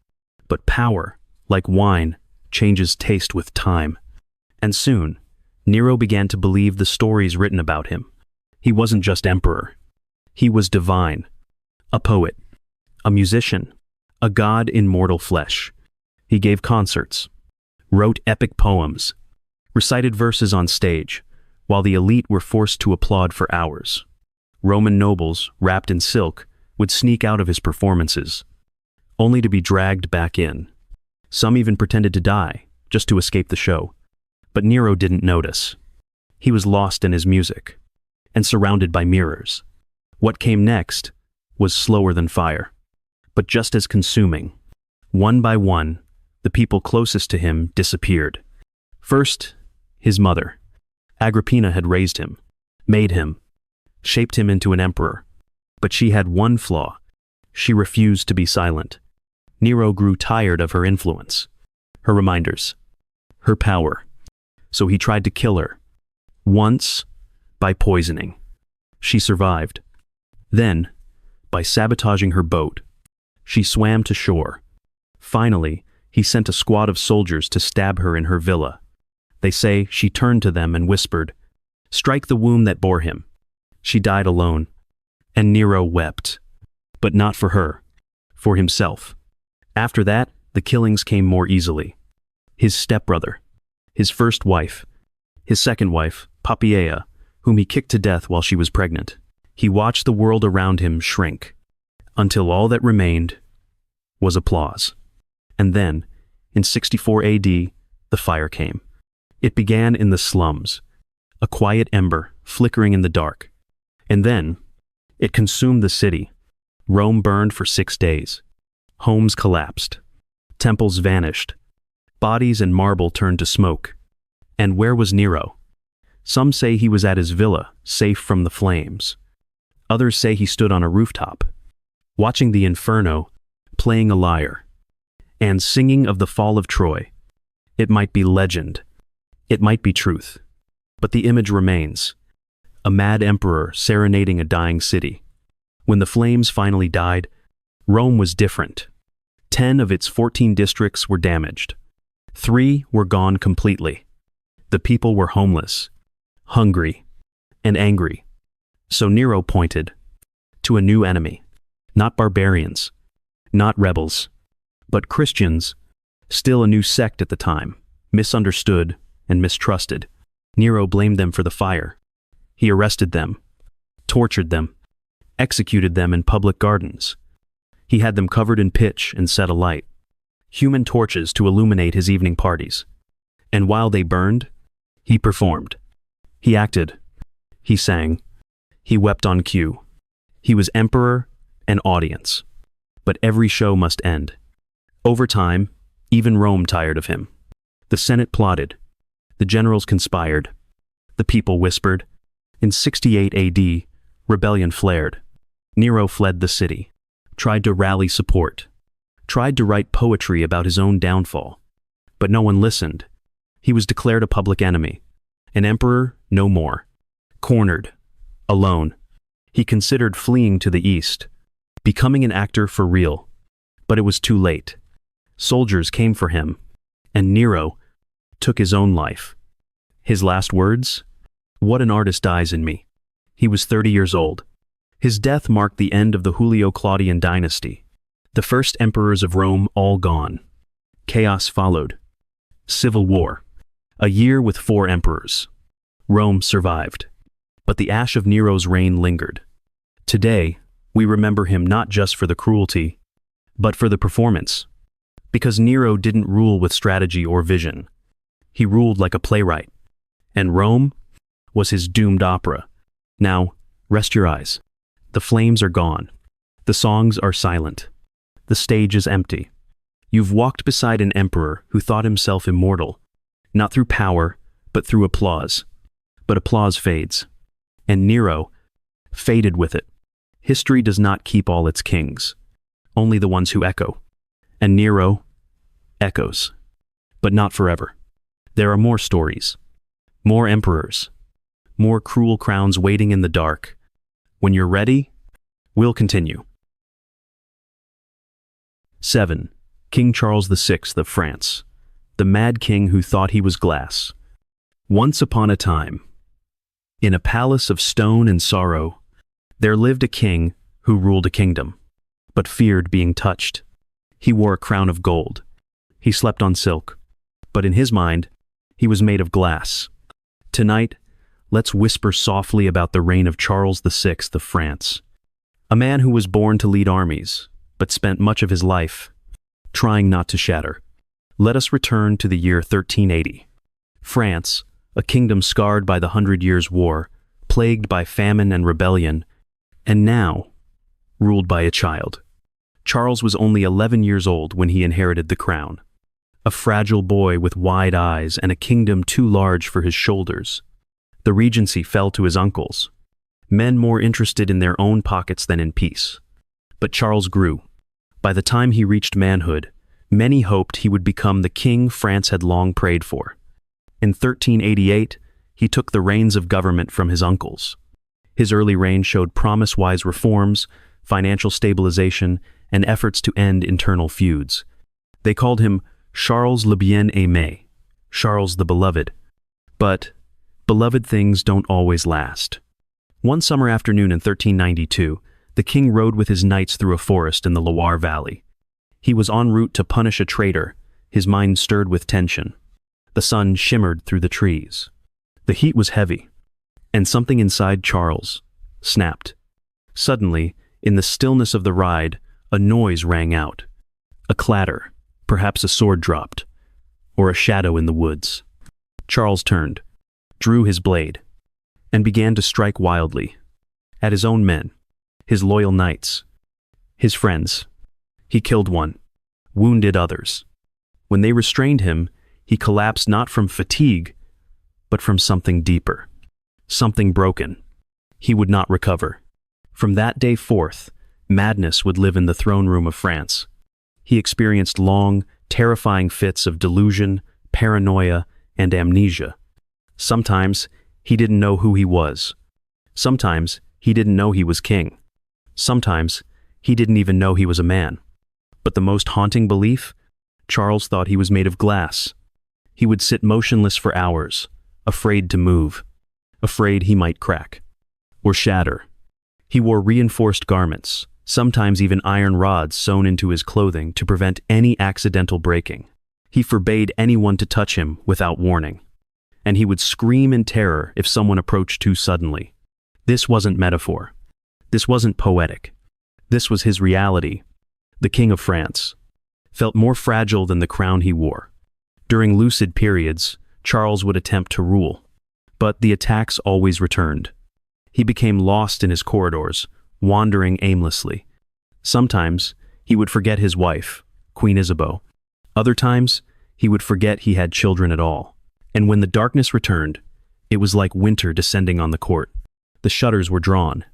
But power, like wine, changes taste with time. And soon, Nero began to believe the stories written about him. He wasn't just emperor. He was divine, a poet, a musician, a god in mortal flesh. He gave concerts, wrote epic poems, recited verses on stage, while the elite were forced to applaud for hours. Roman nobles, wrapped in silk, would sneak out of his performances, only to be dragged back in. Some even pretended to die, just to escape the show. But Nero didn't notice. He was lost in his music, and surrounded by mirrors. What came next was slower than fire, but just as consuming. One by one, the people closest to him disappeared. First, his mother. Agrippina had raised him, made him, shaped him into an emperor. But she had one flaw. She refused to be silent. Nero grew tired of her influence, her reminders, her power. So he tried to kill her. Once, by poisoning. She survived. Then, by sabotaging her boat. She swam to shore. Finally, he sent a squad of soldiers to stab her in her villa. They say she turned to them and whispered, "Strike the womb that bore him." She died alone. And Nero wept. But not for her, for himself. After that, the killings came more easily. His stepbrother, his first wife, his second wife, Poppaea, whom he kicked to death while she was pregnant. He watched the world around him shrink, until all that remained was applause. And then, in 64 AD, the fire came. It began in the slums, a quiet ember flickering in the dark. And then, it consumed the city. Rome burned for 6 days. Homes collapsed. Temples vanished. Bodies and marble turned to smoke. And where was Nero? Some say he was at his villa, safe from the flames. Others say he stood on a rooftop, watching the inferno, playing a lyre, and singing of the fall of Troy. It might be legend. It might be truth. But the image remains. A mad emperor serenading a dying city. When the flames finally died, Rome was different. 10 of its 14 districts were damaged. 3 were gone completely. The people were homeless, hungry, and angry. So Nero pointed to a new enemy. Not barbarians, not rebels, but Christians, still a new sect at the time, misunderstood and mistrusted. Nero blamed them for the fire. He arrested them, tortured them, executed them in public gardens. He had them covered in pitch and set alight, human torches to illuminate his evening parties. And while they burned, he performed. He acted. He sang. He wept on cue. He was emperor and audience. But every show must end. Over time, even Rome tired of him. The Senate plotted. The generals conspired. The people whispered. In 68 AD, rebellion flared. Nero fled the city, tried to rally support, tried to write poetry about his own downfall. But no one listened. He was declared a public enemy, an emperor no more. Cornered, alone, he considered fleeing to the east. becoming an actor for real. But it was too late. Soldiers came for him, and Nero took his own life. His last words? "What an artist dies in me." He was 30 years old. His death marked the end of the Julio-Claudian dynasty. The first emperors of Rome all gone. Chaos followed. Civil war. A year with 4 emperors. Rome survived. But the ash of Nero's reign lingered. Today, we remember him not just for the cruelty, but for the performance. Because Nero didn't rule with strategy or vision. He ruled like a playwright. And Rome was his doomed opera. Now, rest your eyes. The flames are gone. The songs are silent. The stage is empty. You've walked beside an emperor who thought himself immortal, not through power, but through applause. But applause fades. And Nero faded with it. History does not keep all its kings, only the ones who echo. And Nero echoes, but not forever. There are more stories, more emperors, more cruel crowns waiting in the dark. When you're ready, we'll continue. 7. King Charles VI of France, the mad king who thought he was glass. Once upon a time, in a palace of stone and sorrow, there lived a king who ruled a kingdom, but feared being touched. He wore a crown of gold. He slept on silk, but in his mind, he was made of glass. Tonight, let's whisper softly about the reign of Charles VI of France, a man who was born to lead armies, but spent much of his life trying not to shatter. Let us return to the year 1380. France, a kingdom scarred by the 100 Years' War, plagued by famine and rebellion, and now ruled by a child. Charles was only 11 years old when he inherited the crown. A fragile boy with wide eyes and a kingdom too large for his shoulders. The regency fell to his uncles, men more interested in their own pockets than in peace. But Charles grew. By the time he reached manhood, many hoped he would become the king France had long prayed for. In 1388, he took the reins of government from his uncles. His early reign showed promise-wise reforms, financial stabilization, and efforts to end internal feuds. They called him Charles le Bien-Aimé, Charles the Beloved. But beloved things don't always last. One summer afternoon in 1392, the king rode with his knights through a forest in the Loire Valley. He was en route to punish a traitor, his mind stirred with tension. The sun shimmered through the trees. The heat was heavy, and something inside Charles snapped. Suddenly, in the stillness of the ride, a noise rang out. A clatter, perhaps a sword dropped, or a shadow in the woods. Charles turned, drew his blade, and began to strike wildly. At his own men, his loyal knights, his friends. He killed one, wounded others. When they restrained him, he collapsed not from fatigue, but from something deeper. Something broken. He would not recover. From that day forth, madness would live in the throne room of France. He experienced long, terrifying fits of delusion, paranoia, and amnesia. Sometimes, he didn't know who he was. Sometimes, he didn't know he was king. Sometimes, he didn't even know he was a man. But the most haunting belief? Charles thought he was made of glass. He would sit motionless for hours, afraid to move, afraid he might crack or shatter. He wore reinforced garments, sometimes even iron rods sewn into his clothing to prevent any accidental breaking. He forbade anyone to touch him without warning. And he would scream in terror if someone approached too suddenly. This wasn't metaphor. This wasn't poetic. This was his reality. The King of France felt more fragile than the crown he wore. During lucid periods, Charles would attempt to rule, but the attacks always returned. He became lost in his corridors, wandering aimlessly. Sometimes, he would forget his wife, Queen Isabeau. Other times, he would forget he had children at all. And when the darkness returned, it was like winter descending on the court. The shutters were drawn,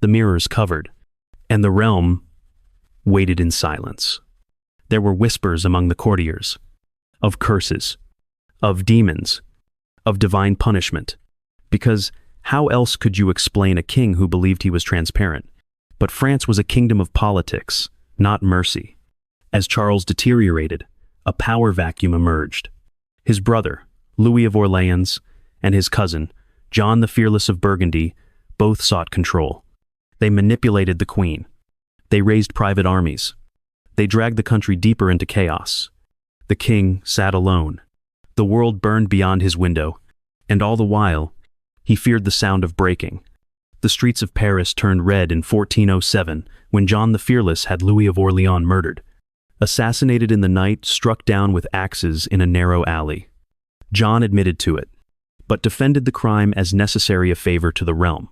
the mirrors covered, and the realm waited in silence. There were whispers among the courtiers, of curses, of demons, of divine punishment. Because how else could you explain a king who believed he was transparent? But France was a kingdom of politics, not mercy. As Charles deteriorated, a power vacuum emerged. His brother, Louis of Orleans, and his cousin, John the Fearless of Burgundy, both sought control. They manipulated the queen. They raised private armies. They dragged the country deeper into chaos. The king sat alone. The world burned beyond his window, and all the while, he feared the sound of breaking. The streets of Paris turned red in 1407 when John the Fearless had Louis of Orleans murdered. Assassinated in the night, struck down with axes in a narrow alley. John admitted to it, but defended the crime as necessary a favor to the realm.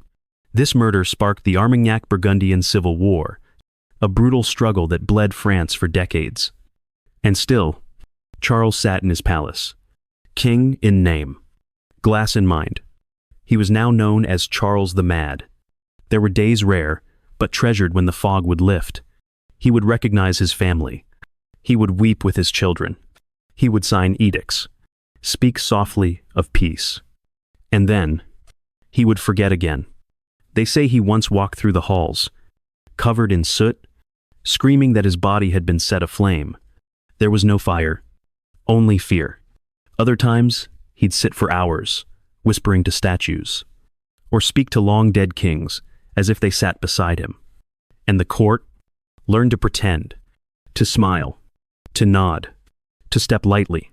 This murder sparked the Armagnac-Burgundian Civil War, a brutal struggle that bled France for decades. And still, Charles sat in his palace, king in name, glass in mind. He was now known as Charles the Mad. There were days rare, but treasured when the fog would lift. He would recognize his family. He would weep with his children. He would sign edicts, speak softly of peace. And then, he would forget again. They say he once walked through the halls, covered in soot, screaming that his body had been set aflame. There was no fire, only fear. Other times, he'd sit for hours, whispering to statues, or speak to long-dead kings as if they sat beside him. And the court learned to pretend, to smile, to nod, to step lightly,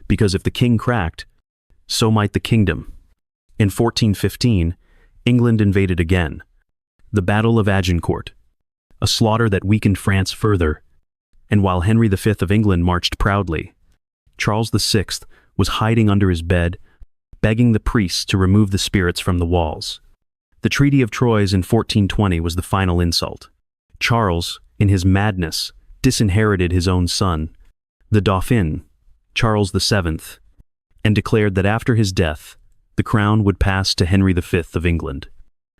because if the king cracked, so might the kingdom. In 1415, England invaded again. The Battle of Agincourt, a slaughter that weakened France further, and while Henry V of England marched proudly, Charles VI was hiding under his bed, begging the priests to remove the spirits from the walls. The Treaty of Troyes in 1420 was the final insult. Charles, in his madness, disinherited his own son, the Dauphin, Charles VII, and declared that after his death, the crown would pass to Henry V of England.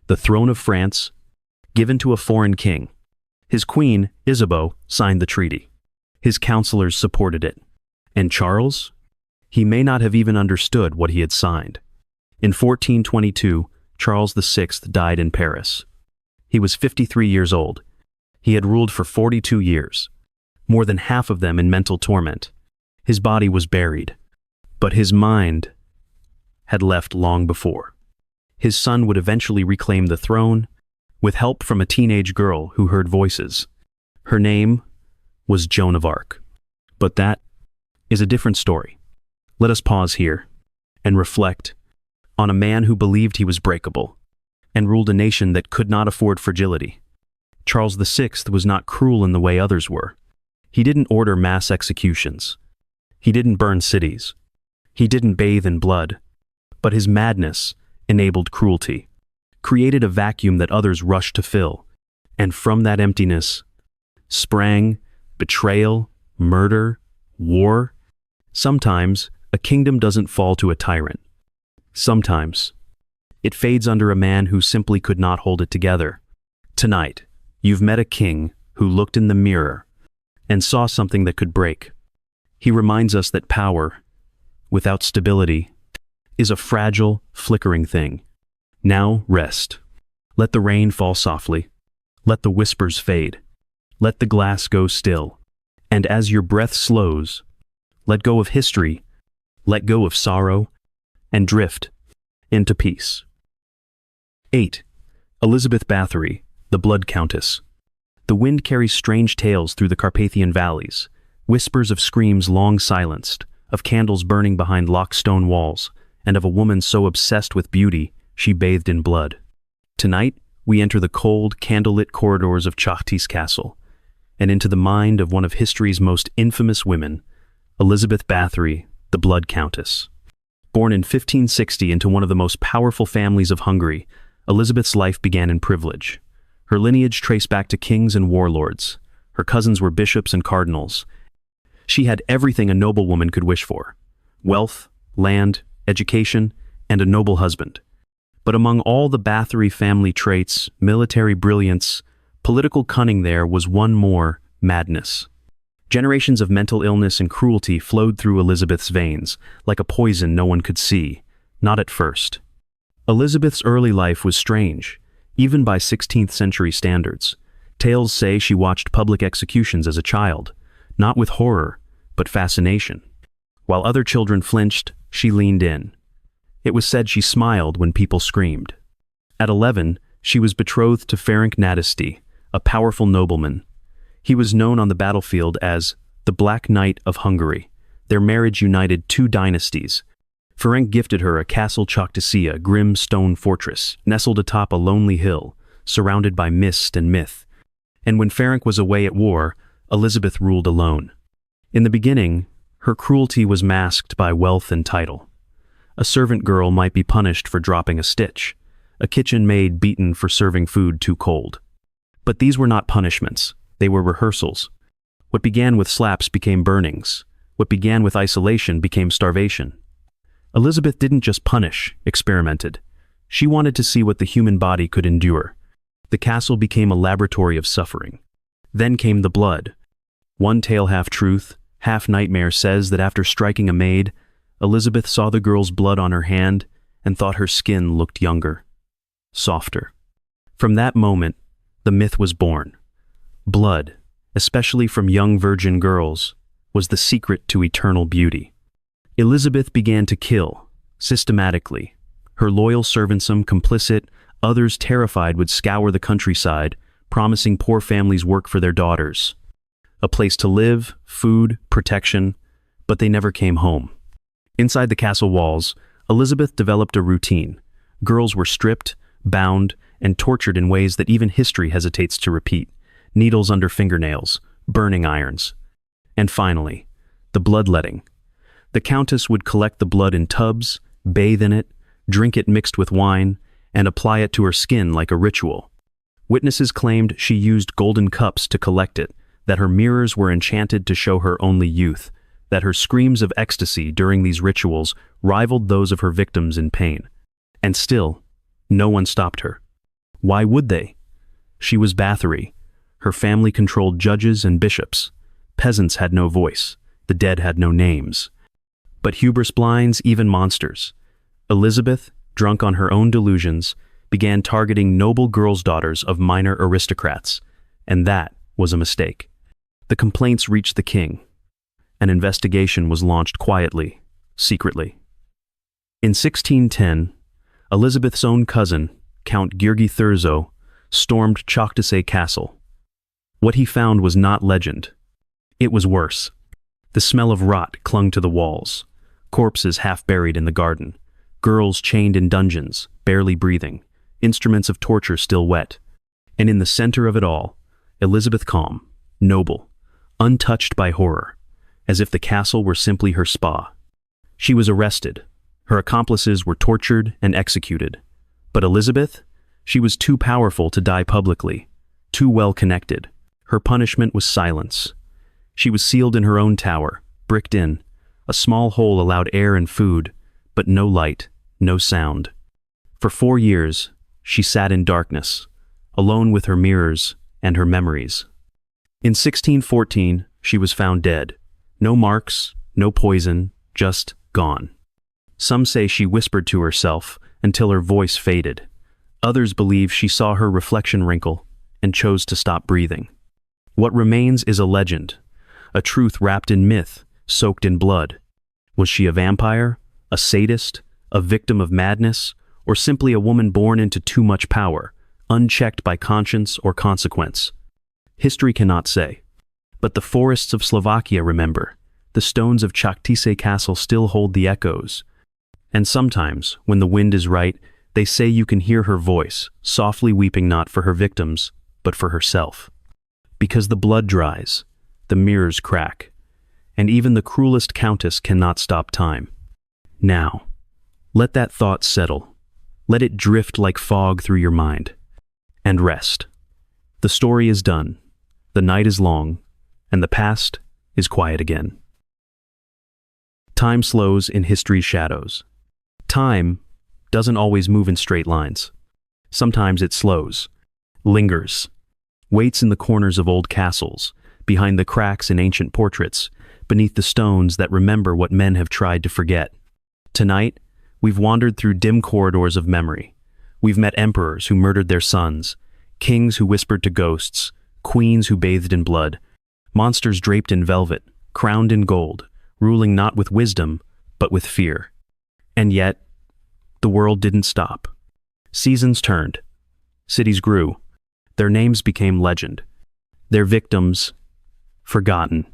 The throne of France, given to a foreign king. His queen, Isabeau, signed the treaty. His counselors supported it. And Charles? He may not have even understood what he had signed. In 1422, Charles VI died in Paris. He was 53 years old. He had ruled for 42 years, more than half of them in mental torment. His body was buried, but his mind had left long before. His son would eventually reclaim the throne, with help from a teenage girl who heard voices. Her name was Joan of Arc. But that is a different story. Let us pause here and reflect on a man who believed he was breakable and ruled a nation that could not afford fragility. Charles VI was not cruel in the way others were. He didn't order mass executions. He didn't burn cities. He didn't bathe in blood. But his madness enabled cruelty, created a vacuum that others rushed to fill, and from that emptiness sprang betrayal, murder, war. Sometimes a kingdom doesn't fall to a tyrant. Sometimes it fades under a man who simply could not hold it together. Tonight, you've met a king who looked in the mirror and saw something that could break. He reminds us that power, without stability, is a fragile, flickering thing. Now rest. Let the rain fall softly. Let the whispers fade. Let the glass go still. And as your breath slows, let go of history, let go of sorrow, and drift into peace. 8. Elizabeth Báthory, the Blood Countess. The wind carries strange tales through the Carpathian valleys, whispers of screams long silenced, of candles burning behind locked stone walls, and of a woman so obsessed with beauty she bathed in blood. Tonight, we enter the cold, candlelit corridors of Cháchty's castle, and into the mind of one of history's most infamous women, Elizabeth Báthory, the Blood Countess. Born in 1560 into one of the most powerful families of Hungary, Elizabeth's life began in privilege. Her lineage traced back to kings and warlords. Her cousins were bishops and cardinals. She had everything a noblewoman could wish for: wealth, land, education, and a noble husband. But among all the Báthory family traits, military brilliance, political cunning, there was one more: madness. Generations of mental illness and cruelty flowed through Elizabeth's veins, like a poison no one could see, not at first. Elizabeth's early life was strange, even by 16th century standards. Tales say she watched public executions as a child, not with horror, but fascination. While other children flinched, she leaned in. It was said she smiled when people screamed. At 11, she was betrothed to Ferenc Nadesti, a powerful nobleman. He was known on the battlefield as the Black Knight of Hungary. Their marriage united two dynasties. Ferenc gifted her a castle Choctasia, grim stone fortress, nestled atop a lonely hill, surrounded by mist and myth. And when Ferenc was away at war, Elizabeth ruled alone. In the beginning, her cruelty was masked by wealth and title. A servant girl might be punished for dropping a stitch, a kitchen maid beaten for serving food too cold. But these were not punishments, they were rehearsals. What began with slaps became burnings. What began with isolation became starvation. Elizabeth didn't just punish, experimented. She wanted to see what the human body could endure. The castle became a laboratory of suffering. Then came the blood. One tale half-truth, half-nightmare says that after striking a maid, Elizabeth saw the girl's blood on her hand and thought her skin looked younger, softer. From that moment, the myth was born. Blood, especially from young virgin girls, was the secret to eternal beauty. Elizabeth began to kill, systematically. Her loyal servants, some complicit, others terrified, would scour the countryside, promising poor families work for their daughters. A place to live, food, protection, but they never came home. Inside the castle walls, Elizabeth developed a routine. Girls were stripped, bound, and tortured in ways that even history hesitates to repeat. Needles under fingernails, burning irons. And finally, the bloodletting. The Countess would collect the blood in tubs, bathe in it, drink it mixed with wine, and apply it to her skin like a ritual. Witnesses claimed she used golden cups to collect it, that her mirrors were enchanted to show her only youth, that her screams of ecstasy during these rituals rivaled those of her victims in pain. And still, no one stopped her. Why would they? She was Báthory. Her family controlled judges and bishops. Peasants had no voice. The dead had no names. But hubris blinds even monsters. Elizabeth, drunk on her own delusions, began targeting noble girls' daughters of minor aristocrats, and that was a mistake. The complaints reached the king. An investigation was launched quietly, secretly. In 1610, Elizabeth's own cousin, Count György Thurzo, stormed Choctasia Castle. What he found was not legend. It was worse. The smell of rot clung to the walls, corpses half buried in the garden, girls chained in dungeons, barely breathing, instruments of torture still wet. And in the center of it all, Elizabeth calm, noble, untouched by horror, as if the castle were simply her spa. She was arrested. Her accomplices were tortured and executed. But Elizabeth? She was too powerful to die publicly, too well connected. Her punishment was silence. She was sealed in her own tower, bricked in. A small hole allowed air and food, but no light, no sound. For 4 years, she sat in darkness, alone with her mirrors and her memories. In 1614, she was found dead. No marks, no poison, just gone. Some say she whispered to herself until her voice faded. Others believe she saw her reflection wrinkle and chose to stop breathing. What remains is a legend, a truth wrapped in myth, soaked in blood. Was she a vampire, a sadist, a victim of madness, or simply a woman born into too much power, unchecked by conscience or consequence? History cannot say. But the forests of Slovakia remember. The stones of Choctasia Castle still hold the echoes. And sometimes, when the wind is right, they say you can hear her voice, softly weeping not for her victims, but for herself. Because the blood dries, the mirrors crack, and even the cruelest countess cannot stop time. Now, let that thought settle. Let it drift like fog through your mind. And rest. The story is done. The night is long, and the past is quiet again. Time slows in history's shadows. Time doesn't always move in straight lines. Sometimes it slows, lingers, waits in the corners of old castles, behind the cracks in ancient portraits, beneath the stones that remember what men have tried to forget. Tonight, we've wandered through dim corridors of memory. We've met emperors who murdered their sons, kings who whispered to ghosts, queens who bathed in blood, monsters draped in velvet, crowned in gold, ruling not with wisdom, but with fear. And yet, the world didn't stop. Seasons turned. Cities grew. Their names became legend. Their victims, forgotten.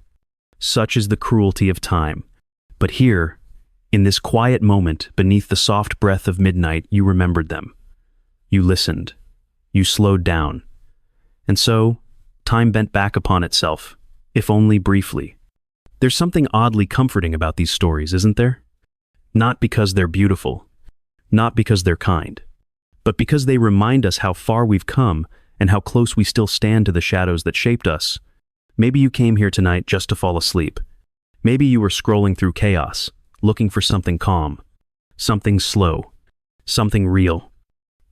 Such is the cruelty of time. But here, in this quiet moment beneath the soft breath of midnight, you remembered them. You listened. You slowed down. And so, time bent back upon itself, if only briefly. There's something oddly comforting about these stories, isn't there? Not because they're beautiful, not because they're kind, but because they remind us how far we've come and how close we still stand to the shadows that shaped us. Maybe you came here tonight just to fall asleep. Maybe you were scrolling through chaos, looking for something calm, something slow, something real.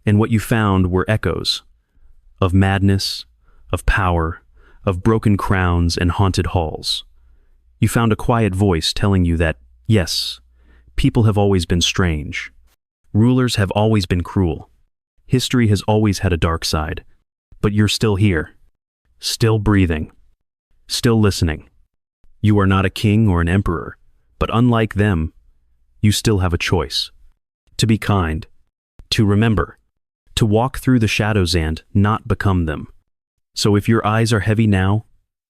And what you found were echoes of madness, of power, of broken crowns and haunted halls. You found a quiet voice telling you that, yes, people have always been strange. Rulers have always been cruel. History has always had a dark side. But you're still here, still breathing, still listening. You are not a king or an emperor, but unlike them, you still have a choice. To be kind, to remember, to walk through the shadows and not become them. So if your eyes are heavy now,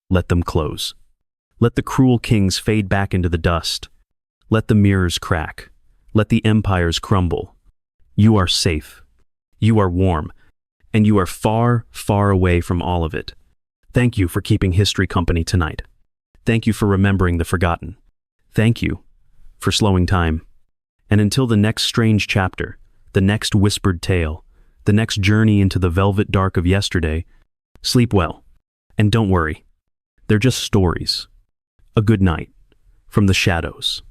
let them close. Let the cruel kings fade back into the dust. Let the mirrors crack. Let the empires crumble. You are safe. You are warm. And you are far, far away from all of it. Thank you for keeping history company tonight. Thank you for remembering the forgotten. Thank you for slowing time. And until the next strange chapter, the next whispered tale, the next journey into the velvet dark of yesterday, sleep well. And don't worry. They're just stories. A good night from the shadows.